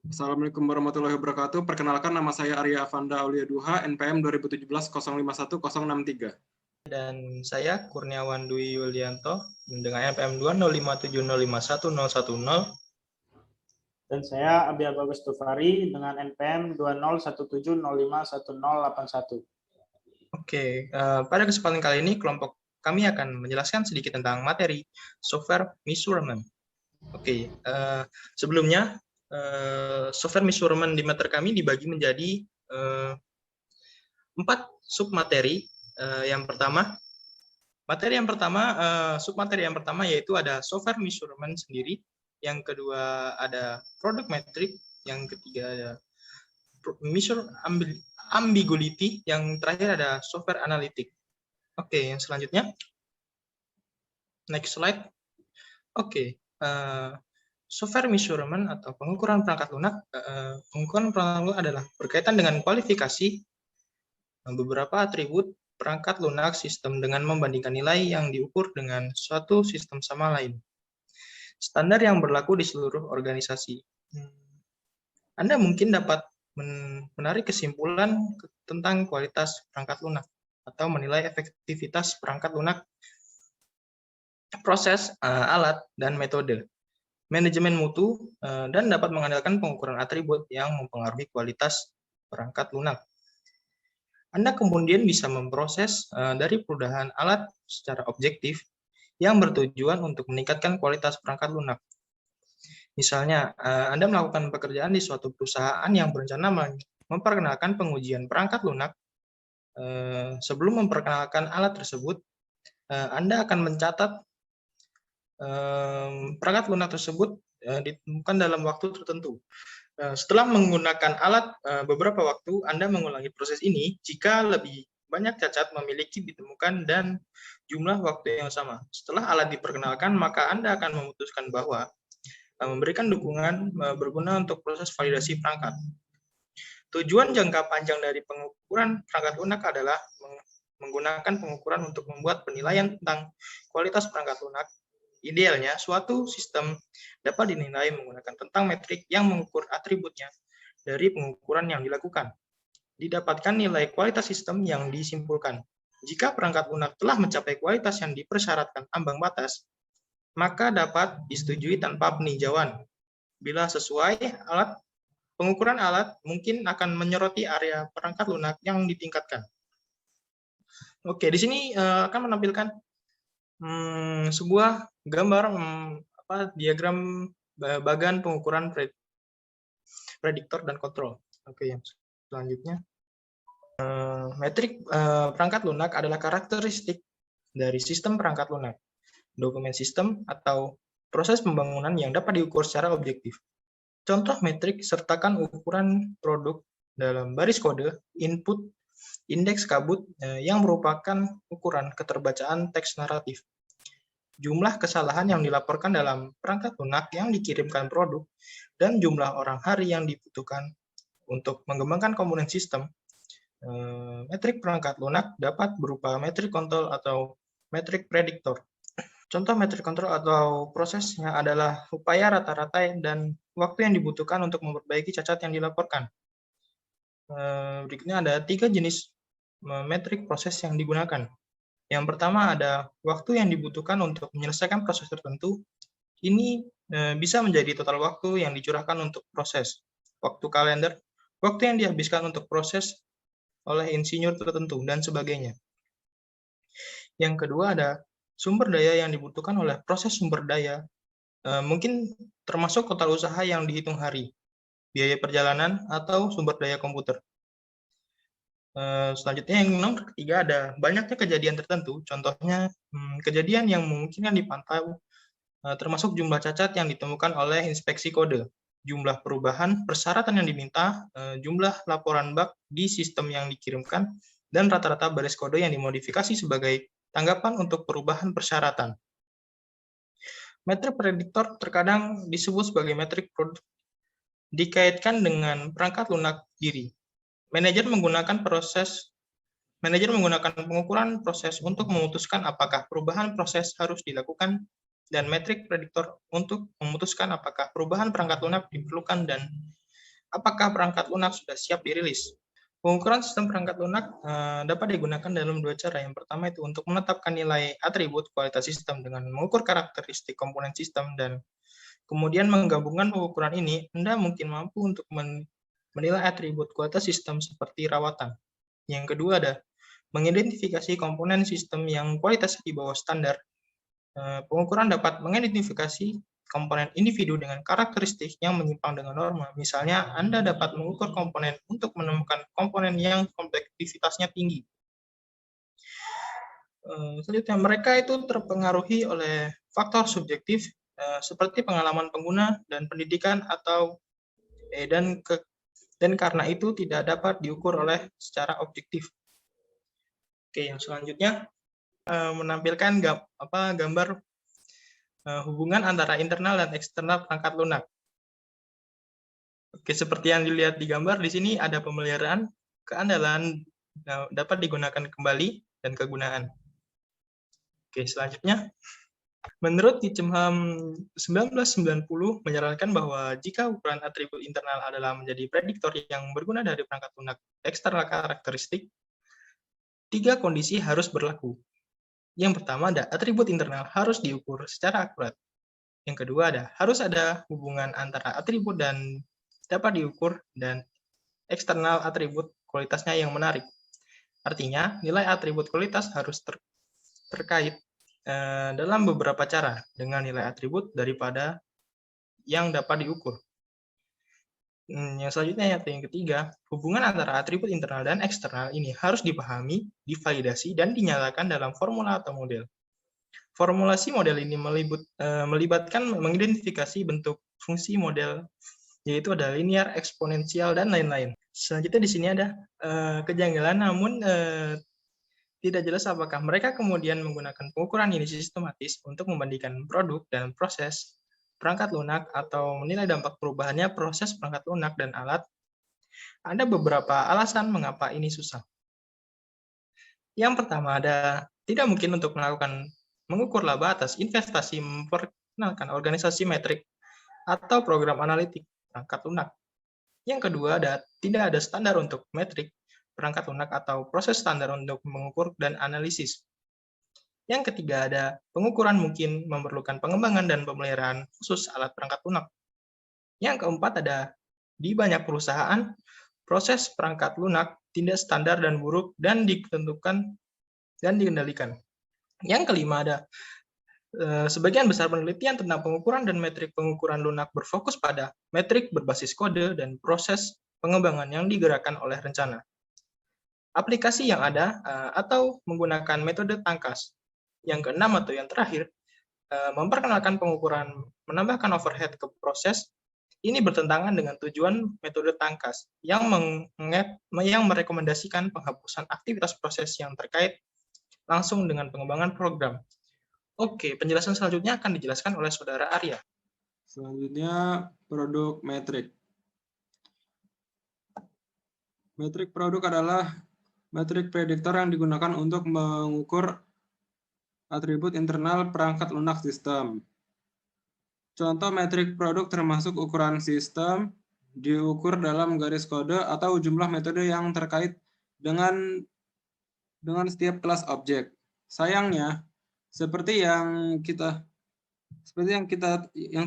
Assalamualaikum warahmatullahi wabarakatuh. Perkenalkan, nama saya Arya Avanda Aulia Duha, NPM 2017-051-063. Dan saya Kurniawan Dwi Yulianto dengan NPM 20570510110. Dan saya Abia Bagus Tufari dengan NPM 2017051081. Oke, pada kesempatan kali ini kelompok kami akan menjelaskan sedikit tentang materi software measurement. Oke, sebelumnya software measurement di materi kami dibagi menjadi 4 submateri. Submateri yang pertama yaitu ada software measurement sendiri, yang kedua ada product metric, yang ketiga ada measure ambiguity, yang terakhir ada software analytic. Oke, yang selanjutnya next slide. Oke, software measurement atau pengukuran perangkat lunak. Pengukuran perangkat lunak adalah berkaitan dengan kualifikasi beberapa atribut perangkat lunak sistem dengan membandingkan nilai yang diukur dengan suatu sistem sama lain. Standar yang berlaku di seluruh organisasi. Anda mungkin dapat menarik kesimpulan tentang kualitas perangkat lunak atau menilai efektivitas perangkat lunak, proses, alat, dan metode, manajemen mutu, dan dapat mengandalkan pengukuran atribut yang mempengaruhi kualitas perangkat lunak. Anda kemudian bisa memproses dari perubahan alat secara objektif yang bertujuan untuk meningkatkan kualitas perangkat lunak. Misalnya, Anda melakukan pekerjaan di suatu perusahaan yang berencana memperkenalkan pengujian perangkat lunak. Sebelum memperkenalkan alat tersebut, Anda akan mencatat perangkat lunak tersebut ditemukan dalam waktu tertentu. Setelah menggunakan alat beberapa waktu, Anda mengulangi proses ini jika lebih banyak cacat memiliki ditemukan dan jumlah waktu yang sama. Setelah alat diperkenalkan, maka Anda akan memutuskan bahwa memberikan dukungan berguna untuk proses validasi perangkat. Tujuan jangka panjang dari pengukuran perangkat lunak adalah menggunakan pengukuran untuk membuat penilaian tentang kualitas perangkat lunak. Idealnya, suatu sistem dapat dinilai menggunakan tentang metrik yang mengukur atributnya dari pengukuran yang dilakukan. Didapatkan nilai kualitas sistem yang disimpulkan. Jika perangkat lunak telah mencapai kualitas yang dipersyaratkan ambang batas, maka dapat disetujui tanpa peninjauan. Bila sesuai, pengukuran alat mungkin akan menyoroti area perangkat lunak yang ditingkatkan. Oke, di sini akan menampilkan sebuah gambar diagram bagan pengukuran prediktor dan kontrol. Oke, yang selanjutnya, metrik perangkat lunak adalah karakteristik dari sistem perangkat lunak. Dokumen sistem atau proses pembangunan yang dapat diukur secara objektif. Contoh metrik sertakan ukuran produk dalam baris kode, input, indeks kabut yang merupakan ukuran keterbacaan teks naratif. Jumlah kesalahan yang dilaporkan dalam perangkat lunak yang dikirimkan produk, dan jumlah orang hari yang dibutuhkan untuk mengembangkan komponen sistem. Metrik perangkat lunak dapat berupa metrik kontrol atau metrik prediktor. Contoh metrik kontrol atau prosesnya adalah upaya rata-rata dan waktu yang dibutuhkan untuk memperbaiki cacat yang dilaporkan. Berikutnya ada 3 jenis metrik proses yang digunakan. Yang pertama ada waktu yang dibutuhkan untuk menyelesaikan proses tertentu. Ini bisa menjadi total waktu yang dicurahkan untuk proses. Waktu kalender, waktu yang dihabiskan untuk proses oleh insinyur tertentu, dan sebagainya. Yang kedua ada sumber daya yang dibutuhkan oleh proses sumber daya, mungkin termasuk total usaha yang dihitung hari, biaya perjalanan, atau sumber daya komputer. Selanjutnya yang nomor ketiga ada banyaknya kejadian tertentu, contohnya kejadian yang memungkinkan dipantau, termasuk jumlah cacat yang ditemukan oleh inspeksi kode, jumlah perubahan persyaratan yang diminta, jumlah laporan bug di sistem yang dikirimkan, dan rata-rata baris kode yang dimodifikasi sebagai tanggapan untuk perubahan persyaratan. Metrik prediktor terkadang disebut sebagai metrik produk, dikaitkan dengan perangkat lunak diri. Manajer menggunakan pengukuran proses untuk memutuskan apakah perubahan proses harus dilakukan, dan metrik prediktor untuk memutuskan apakah perubahan perangkat lunak diperlukan dan apakah perangkat lunak sudah siap dirilis? Pengukuran sistem perangkat lunak dapat digunakan dalam dua cara. Yang pertama itu untuk menetapkan nilai atribut kualitas sistem dengan mengukur karakteristik komponen sistem, dan kemudian menggabungkan pengukuran ini, Anda mungkin mampu untuk menilai atribut kualitas sistem seperti rawatan. Yang kedua ada mengidentifikasi komponen sistem yang kualitasnya di bawah standar. Pengukuran dapat mengidentifikasi komponen individu dengan karakteristik yang menyimpang dengan norma. Misalnya, Anda dapat mengukur komponen untuk menemukan komponen yang kompleksitasnya tinggi. Selanjutnya, mereka itu terpengaruhi oleh faktor subjektif seperti pengalaman pengguna dan pendidikan dan karena itu tidak dapat diukur oleh secara objektif. Oke, yang selanjutnya menampilkan gambar hubungan antara internal dan eksternal perangkat lunak. Oke, seperti yang dilihat di gambar, di sini ada pemeliharaan, keandalan dapat digunakan kembali, dan kegunaan. Oke, selanjutnya, menurut Dicemham 1990 menyarankan bahwa jika ukuran atribut internal adalah menjadi prediktor yang berguna dari perangkat lunak eksternal karakteristik, 3 kondisi harus berlaku. Yang pertama ada atribut internal harus diukur secara akurat. Yang kedua harus ada hubungan antara atribut dan dapat diukur, dan eksternal atribut kualitasnya yang menarik. Artinya, nilai atribut kualitas harus terkait dalam beberapa cara dengan nilai atribut daripada yang dapat diukur. Yang selanjutnya, yang ketiga, hubungan antara atribut internal dan eksternal ini harus dipahami, divalidasi, dan dinyatakan dalam formula atau model. Formulasi model ini melibatkan mengidentifikasi bentuk fungsi model, yaitu ada linear, eksponensial, dan lain-lain. Selanjutnya di sini ada kejanggalan, namun tidak jelas apakah mereka kemudian menggunakan pengukuran ini sistematis untuk membandingkan produk dan proses perangkat lunak atau menilai dampak perubahannya proses perangkat lunak dan alat. Ada beberapa alasan mengapa ini susah. Yang pertama tidak mungkin untuk mengukur laba atas investasi memperkenalkan organisasi metrik atau program analitik perangkat lunak. Yang kedua tidak ada standar untuk metrik perangkat lunak atau proses standar untuk mengukur dan analisis. Yang ketiga pengukuran mungkin memerlukan pengembangan dan pemeliharaan khusus alat perangkat lunak. Yang keempat di banyak perusahaan, proses perangkat lunak tidak standar dan buruk dan ditentukan dan dikendalikan. Yang kelima sebagian besar penelitian tentang pengukuran dan metrik pengukuran lunak berfokus pada metrik berbasis kode dan proses pengembangan yang digerakkan oleh rencana. Aplikasi yang ada atau menggunakan metode tangkas. Yang keenam atau yang terakhir, memperkenalkan pengukuran menambahkan overhead ke proses, ini bertentangan dengan tujuan metode tangkas yang merekomendasikan penghapusan aktivitas proses yang terkait langsung dengan pengembangan program. Oke, penjelasan selanjutnya akan dijelaskan oleh Saudara Arya. Selanjutnya, produk metrik. Metrik produk adalah metrik prediktor yang digunakan untuk mengukur atribut internal perangkat lunak sistem. Contoh metrik produk termasuk ukuran sistem, diukur dalam garis kode atau jumlah metode yang terkait dengan setiap kelas objek. Sayangnya, seperti yang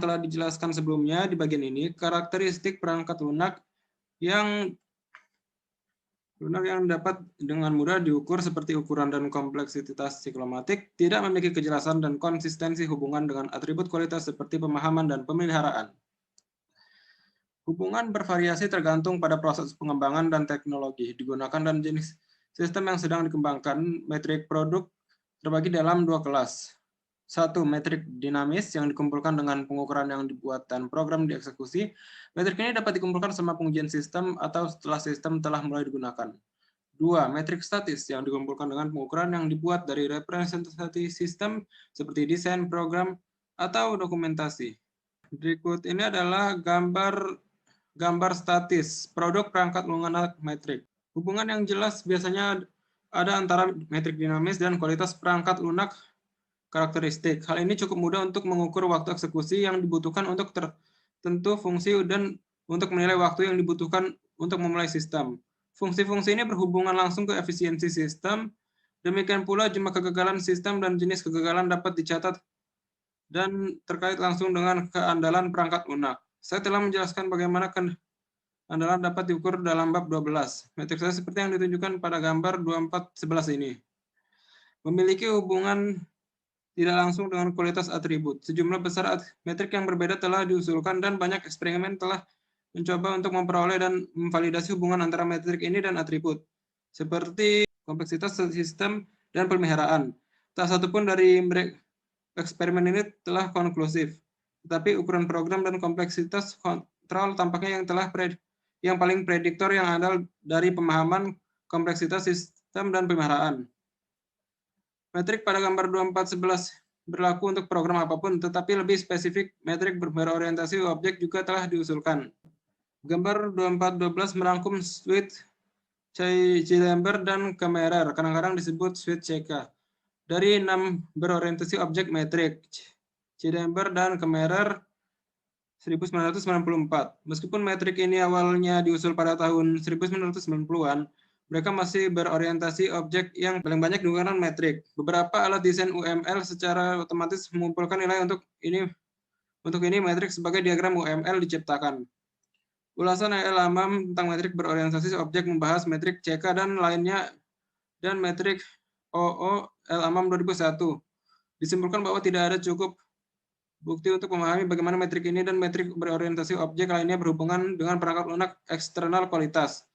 telah dijelaskan sebelumnya di bagian ini, karakteristik perangkat lunak yang dapat dengan mudah diukur seperti ukuran dan kompleksitas siklomatik tidak memiliki kejelasan dan konsistensi hubungan dengan atribut kualitas seperti pemahaman dan pemeliharaan. Hubungan bervariasi tergantung pada proses pengembangan dan teknologi digunakan dan jenis sistem yang sedang dikembangkan. Metrik produk terbagi dalam 2 kelas. 1. Metrik dinamis yang dikumpulkan dengan pengukuran yang dibuat dan program dieksekusi. Metrik ini dapat dikumpulkan sama pengujian sistem atau setelah sistem telah mulai digunakan. 2. Metrik statis yang dikumpulkan dengan pengukuran yang dibuat dari representasi sistem seperti desain, program, atau dokumentasi. Berikut ini adalah gambar statis produk perangkat lunak metrik. Hubungan yang jelas biasanya ada antara metrik dinamis dan kualitas perangkat lunak karakteristik. Hal ini cukup mudah untuk mengukur waktu eksekusi yang dibutuhkan untuk tertentu fungsi dan untuk menilai waktu yang dibutuhkan untuk memulai sistem. Fungsi-fungsi ini berhubungan langsung ke efisiensi sistem. Demikian pula jumlah kegagalan sistem dan jenis kegagalan dapat dicatat dan terkait langsung dengan keandalan perangkat lunak. Saya telah menjelaskan bagaimana keandalan dapat diukur dalam bab 12. Metrik saya seperti yang ditunjukkan pada gambar 2411 ini. Memiliki hubungan tidak langsung dengan kualitas atribut. Sejumlah besar metrik yang berbeda telah diusulkan dan banyak eksperimen telah mencoba untuk memperoleh dan memvalidasi hubungan antara metrik ini dan atribut, seperti kompleksitas sistem dan pemeliharaan. Tak satu pun dari eksperimen ini telah konklusif, tetapi ukuran program dan kompleksitas kontrol tampaknya yang paling prediktor yang andal dari pemahaman kompleksitas sistem dan pemeliharaan. Metrik pada gambar 2411 berlaku untuk program apapun, tetapi lebih spesifik, metrik berorientasi objek juga telah diusulkan. Gambar 2412 merangkum suite Cylembert dan Kammerer, kadang-kadang disebut suite CK, dari 6 berorientasi objek metrik, Cylembert dan Kammerer 1994. Meskipun metrik ini awalnya diusul pada tahun 1990-an, mereka masih berorientasi objek yang paling banyak digunakan metrik. Beberapa alat desain UML secara otomatis mengumpulkan nilai untuk ini metrik sebagai diagram UML diciptakan. Ulasan E.L. Amam tentang metrik berorientasi objek membahas metrik CK dan lainnya dan metrik OO L. Amam 2001. Disimpulkan bahwa tidak ada cukup bukti untuk memahami bagaimana metrik ini dan metrik berorientasi objek lainnya berhubungan dengan perangkat lunak eksternal kualitas.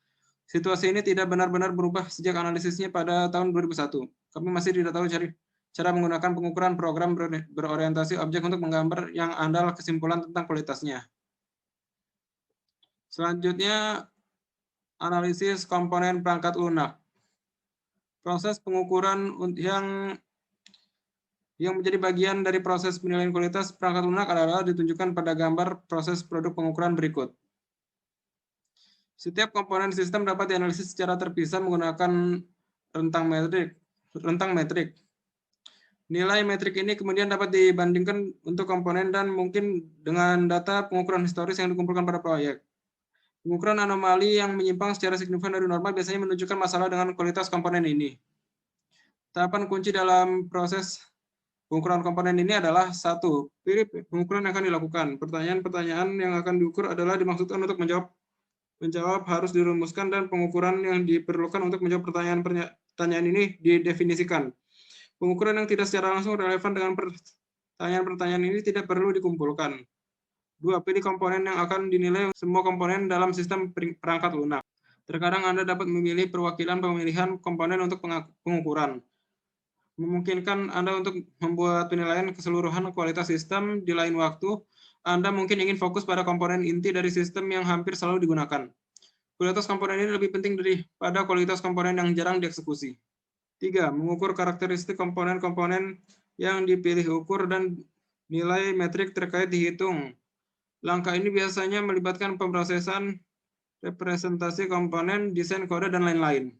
Situasi ini tidak benar-benar berubah sejak analisisnya pada tahun 2001. Kami masih tidak tahu cara menggunakan pengukuran program berorientasi objek untuk menggambar yang andal kesimpulan tentang kualitasnya. Selanjutnya, analisis komponen perangkat lunak. Proses pengukuran yang menjadi bagian dari proses penilaian kualitas perangkat lunak adalah ditunjukkan pada gambar proses produk pengukuran berikut. Setiap komponen sistem dapat dianalisis secara terpisah menggunakan rentang metrik. Nilai metrik ini kemudian dapat dibandingkan untuk komponen dan mungkin dengan data pengukuran historis yang dikumpulkan pada proyek. Pengukuran anomali yang menyimpang secara signifikan dari normal biasanya menunjukkan masalah dengan kualitas komponen ini. Tahapan kunci dalam proses pengukuran komponen ini adalah 1. Pilih pengukuran yang akan dilakukan. Pertanyaan-pertanyaan yang akan diukur adalah dimaksudkan untuk menjawab harus dirumuskan dan pengukuran yang diperlukan untuk menjawab pertanyaan ini didefinisikan. Pengukuran yang tidak secara langsung relevan dengan pertanyaan-pertanyaan ini tidak perlu dikumpulkan. 2. Pilih komponen yang akan dinilai semua komponen dalam sistem perangkat lunak. Terkadang Anda dapat memilih perwakilan pemilihan komponen untuk pengukuran. Memungkinkan Anda untuk membuat penilaian keseluruhan kualitas sistem di lain waktu. Anda mungkin ingin fokus pada komponen inti dari sistem yang hampir selalu digunakan. Kualitas komponen ini lebih penting daripada kualitas komponen yang jarang dieksekusi. 3. Mengukur karakteristik komponen-komponen yang dipilih ukur dan nilai metrik terkait dihitung. Langkah ini biasanya melibatkan pemrosesan, representasi komponen, desain kode, dan lain-lain.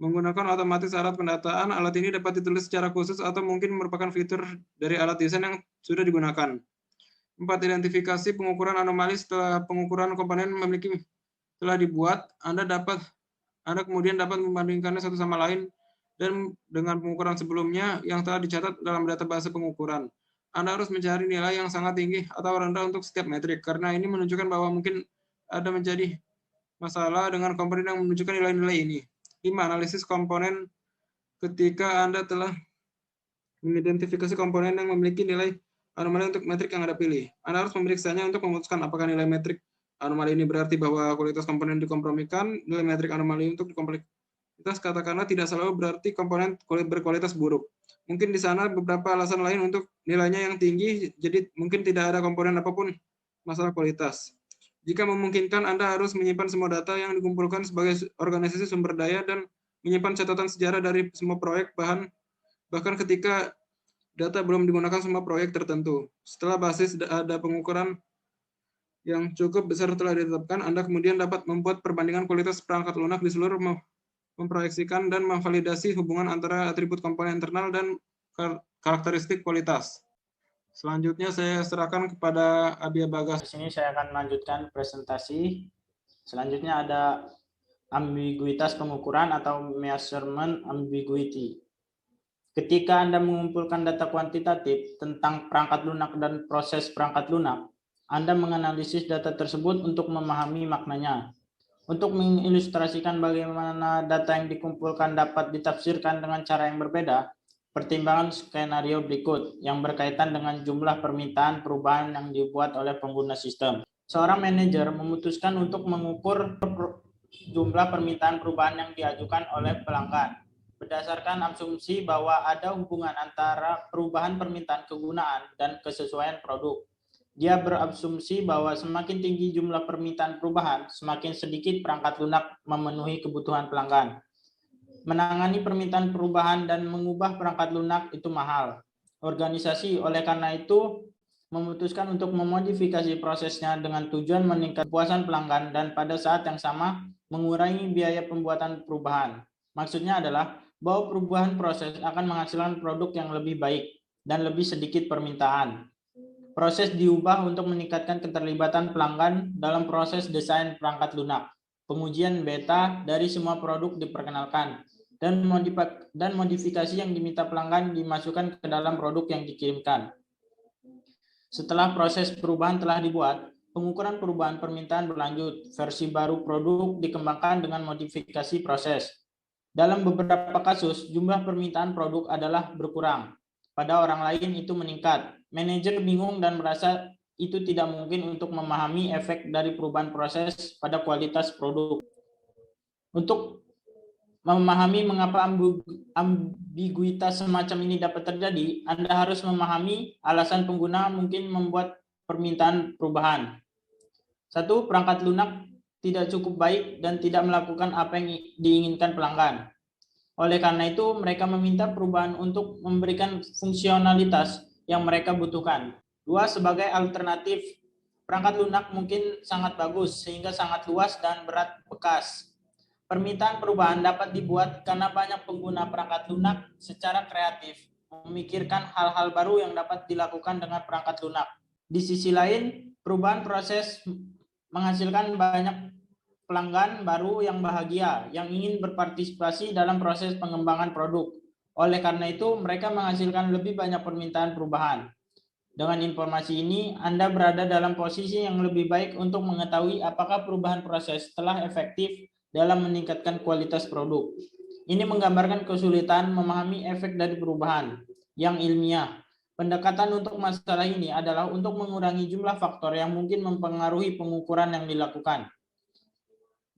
Menggunakan otomatis alat pendataan, alat ini dapat ditulis secara khusus atau mungkin merupakan fitur dari alat desain yang sudah digunakan. 4. Identifikasi pengukuran anomali setelah pengukuran komponen telah dibuat, Anda kemudian dapat membandingkannya satu sama lain dan dengan pengukuran sebelumnya yang telah dicatat dalam database pengukuran. Anda harus mencari nilai yang sangat tinggi atau rendah untuk setiap metrik, karena ini menunjukkan bahwa mungkin ada menjadi masalah dengan komponen yang menunjukkan nilai-nilai ini. 5. Analisis komponen. Ketika Anda telah mengidentifikasi komponen yang memiliki nilai anomali untuk metrik yang Anda pilih, Anda harus memeriksanya untuk memutuskan apakah nilai metrik anomali ini berarti bahwa kualitas komponen dikompromikan. Nilai metrik anomali untuk kompleksitas katakanlah tidak selalu berarti komponen berkualitas buruk. Mungkin di sana beberapa alasan lain untuk nilainya yang tinggi, jadi mungkin tidak ada komponen apapun masalah kualitas. Jika memungkinkan, Anda harus menyimpan semua data yang dikumpulkan sebagai organisasi sumber daya dan menyimpan catatan sejarah dari semua proyek, bahkan ketika data belum digunakan semua proyek tertentu. Setelah basis ada pengukuran yang cukup besar telah ditetapkan, Anda kemudian dapat membuat perbandingan kualitas perangkat lunak di seluruh memproyeksikan dan memvalidasi hubungan antara atribut komponen internal dan karakteristik kualitas. Selanjutnya saya serahkan kepada Abia Bagas. Di sini saya akan melanjutkan presentasi. Selanjutnya ada ambiguitas pengukuran atau measurement ambiguity. Ketika Anda mengumpulkan data kuantitatif tentang perangkat lunak dan proses perangkat lunak, Anda menganalisis data tersebut untuk memahami maknanya. Untuk mengilustrasikan bagaimana data yang dikumpulkan dapat ditafsirkan dengan cara yang berbeda, pertimbangan skenario berikut yang berkaitan dengan jumlah permintaan perubahan yang dibuat oleh pengguna sistem. Seorang manajer memutuskan untuk mengukur jumlah permintaan perubahan yang diajukan oleh pelanggan berdasarkan asumsi bahwa ada hubungan antara perubahan permintaan kegunaan dan kesesuaian produk. Dia berasumsi bahwa semakin tinggi jumlah permintaan perubahan, semakin sedikit perangkat lunak memenuhi kebutuhan pelanggan. Menangani permintaan perubahan dan mengubah perangkat lunak itu mahal. Organisasi oleh karena itu memutuskan untuk memodifikasi prosesnya dengan tujuan meningkatkan kepuasan pelanggan dan pada saat yang sama mengurangi biaya pembuatan perubahan. Maksudnya adalah bahwa perubahan proses akan menghasilkan produk yang lebih baik dan lebih sedikit permintaan. Proses diubah untuk meningkatkan keterlibatan pelanggan dalam proses desain perangkat lunak. Pengujian beta dari semua produk diperkenalkan dan modifikasi yang diminta pelanggan dimasukkan ke dalam produk yang dikirimkan. Setelah proses perubahan telah dibuat, pengukuran perubahan permintaan berlanjut. Versi baru produk dikembangkan dengan modifikasi proses. Dalam beberapa kasus, jumlah permintaan produk adalah berkurang. Pada orang lain itu meningkat. Manajer bingung dan merasa itu tidak mungkin untuk memahami efek dari perubahan proses pada kualitas produk. Untuk memahami mengapa ambiguitas semacam ini dapat terjadi, Anda harus memahami alasan pengguna mungkin membuat permintaan perubahan. 1. Perangkat lunak tidak cukup baik dan tidak melakukan apa yang diinginkan pelanggan. Oleh karena itu, mereka meminta perubahan untuk memberikan fungsionalitas yang mereka butuhkan. 2. Sebagai alternatif, perangkat lunak mungkin sangat bagus sehingga sangat luas dan berat bekas. Permintaan perubahan dapat dibuat karena banyak pengguna perangkat lunak secara kreatif memikirkan hal-hal baru yang dapat dilakukan dengan perangkat lunak. Di sisi lain, perubahan proses menghasilkan banyak pelanggan baru yang bahagia, yang ingin berpartisipasi dalam proses pengembangan produk. Oleh karena itu, mereka menghasilkan lebih banyak permintaan perubahan. Dengan informasi ini, Anda berada dalam posisi yang lebih baik untuk mengetahui apakah perubahan proses telah efektif dalam meningkatkan kualitas produk. Ini menggambarkan kesulitan memahami efek dari perubahan yang ilmiah. Pendekatan untuk masalah ini adalah untuk mengurangi jumlah faktor yang mungkin mempengaruhi pengukuran yang dilakukan.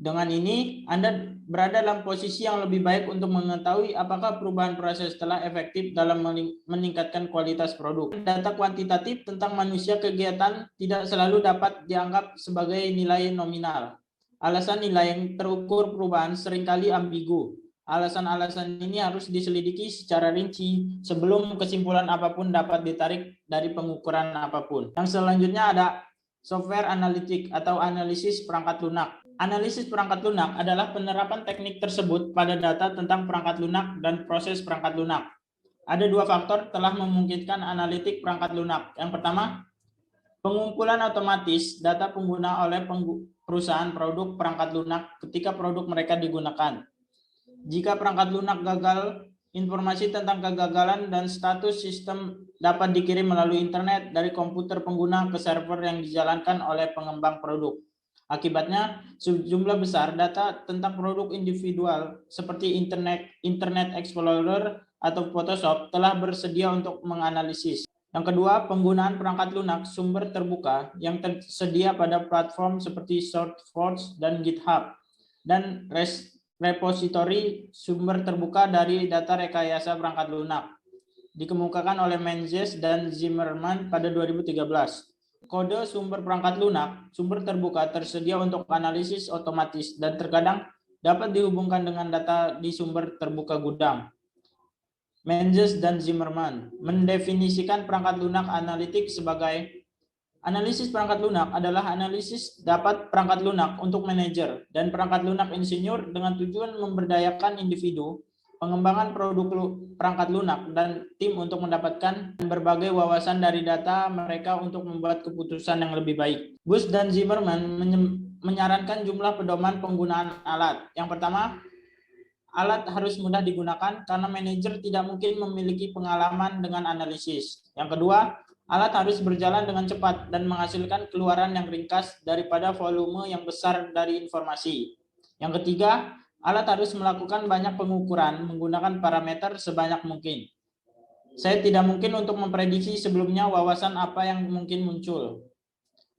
Dengan ini, Anda berada dalam posisi yang lebih baik untuk mengetahui apakah perubahan proses telah efektif dalam meningkatkan kualitas produk. Data kuantitatif tentang manusia kegiatan tidak selalu dapat dianggap sebagai nilai nominal. Alasan nilai yang terukur perubahan seringkali ambigu. Alasan-alasan ini harus diselidiki secara rinci sebelum kesimpulan apapun dapat ditarik dari pengukuran apapun. Yang selanjutnya ada software analitik atau analisis perangkat lunak. Analisis perangkat lunak adalah penerapan teknik tersebut pada data tentang perangkat lunak dan proses perangkat lunak. Ada dua faktor telah memungkinkan analitik perangkat lunak. Yang pertama, pengumpulan otomatis data pengguna oleh perusahaan produk perangkat lunak ketika produk mereka digunakan. Jika perangkat lunak gagal, informasi tentang kegagalan dan status sistem dapat dikirim melalui internet dari komputer pengguna ke server yang dijalankan oleh pengembang produk. Akibatnya, sejumlah besar data tentang produk individual seperti Internet Explorer atau Photoshop telah bersedia untuk menganalisis. Yang kedua, penggunaan perangkat lunak sumber terbuka yang tersedia pada platform seperti SourceForge dan GitHub dan repositori sumber terbuka dari data rekayasa perangkat lunak dikemukakan oleh Menzies dan Zimmerman pada 2013. Kode sumber perangkat lunak, sumber terbuka tersedia untuk analisis otomatis dan terkadang dapat dihubungkan dengan data di sumber terbuka gudang. Menzies dan Zimmerman mendefinisikan perangkat lunak analitik sebagai analisis perangkat lunak adalah analisis dapat perangkat lunak untuk manajer dan perangkat lunak insinyur dengan tujuan memberdayakan individu, pengembangan produk perangkat lunak, dan tim untuk mendapatkan berbagai wawasan dari data mereka untuk membuat keputusan yang lebih baik. Bush dan Zimmerman menyarankan jumlah pedoman penggunaan alat. Yang pertama, alat harus mudah digunakan karena manajer tidak mungkin memiliki pengalaman dengan analisis. Yang kedua, alat harus berjalan dengan cepat dan menghasilkan keluaran yang ringkas daripada volume yang besar dari informasi. Yang ketiga, alat harus melakukan banyak pengukuran menggunakan parameter sebanyak mungkin. Saya tidak mungkin untuk memprediksi sebelumnya wawasan apa yang mungkin muncul.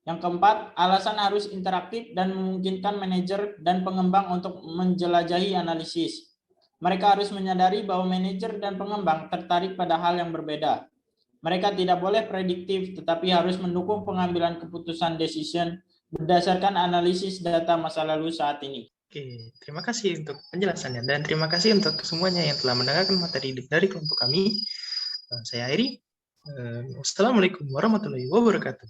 Yang keempat, alasan harus interaktif dan memungkinkan manajer dan pengembang untuk menjelajahi analisis. Mereka harus menyadari bahwa manajer dan pengembang tertarik pada hal yang berbeda. Mereka tidak boleh prediktif, tetapi harus mendukung pengambilan keputusan decision berdasarkan analisis data masa lalu saat ini. Oke, terima kasih untuk penjelasannya dan terima kasih untuk semuanya yang telah mendengarkan materi dari kelompok kami. Saya Eri. Wassalamualaikum warahmatullahi wabarakatuh.